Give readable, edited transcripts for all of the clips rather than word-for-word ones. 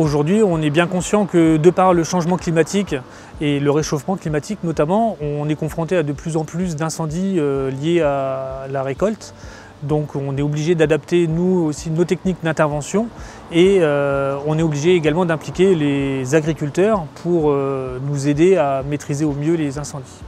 Aujourd'hui, on est bien conscient que de par le changement climatique et le réchauffement climatique notamment, on est confronté à de plus en plus d'incendies liés à la récolte. Donc on est obligé d'adapter nous aussi nos techniques d'intervention et on est obligé également d'impliquer les agriculteurs pour nous aider à maîtriser au mieux les incendies.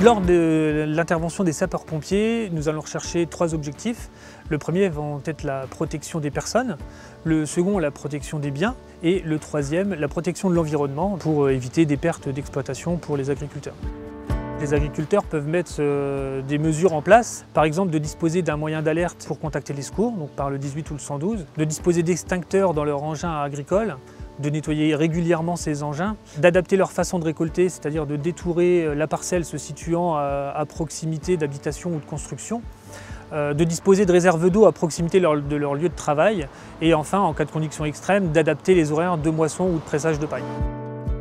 Lors de l'intervention des sapeurs-pompiers, nous allons rechercher 3 objectifs. Le premier va être la protection des personnes, le second la protection des biens et le troisième la protection de l'environnement pour éviter des pertes d'exploitation pour les agriculteurs. Les agriculteurs peuvent mettre des mesures en place, par exemple de disposer d'un moyen d'alerte pour contacter les secours, donc par le 18 ou le 112, de disposer d'extincteurs dans leur engin agricole, de nettoyer régulièrement ces engins, d'adapter leur façon de récolter, c'est-à-dire de détourer la parcelle se situant à proximité d'habitation ou de construction, de disposer de réserves d'eau à proximité de leur lieu de travail et enfin, en cas de conditions extrêmes, d'adapter les horaires de moisson ou de pressage de paille.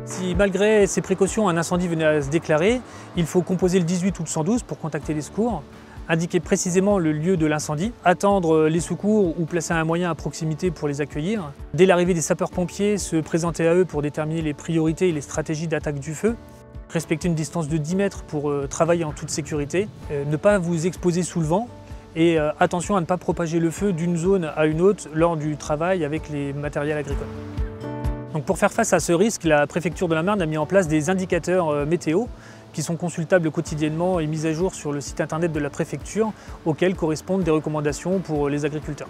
Si malgré ces précautions, un incendie venait à se déclarer, il faut composer le 18 ou le 112 pour contacter les secours, indiquer précisément le lieu de l'incendie, attendre les secours ou placer un moyen à proximité pour les accueillir. Dès l'arrivée des sapeurs-pompiers, se présenter à eux pour déterminer les priorités et les stratégies d'attaque du feu. Respecter une distance de 10 mètres pour travailler en toute sécurité. Ne pas vous exposer sous le vent et attention à ne pas propager le feu d'une zone à une autre lors du travail avec les matériels agricoles. Donc pour faire face à ce risque, la préfecture de la Marne a mis en place des indicateurs météo qui sont consultables quotidiennement et mis à jour sur le site internet de la préfecture, auxquels correspondent des recommandations pour les agriculteurs.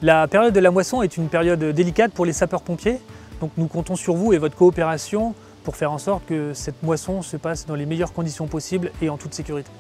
La période de la moisson est une période délicate pour les sapeurs-pompiers, donc nous comptons sur vous et votre coopération pour faire en sorte que cette moisson se passe dans les meilleures conditions possibles et en toute sécurité.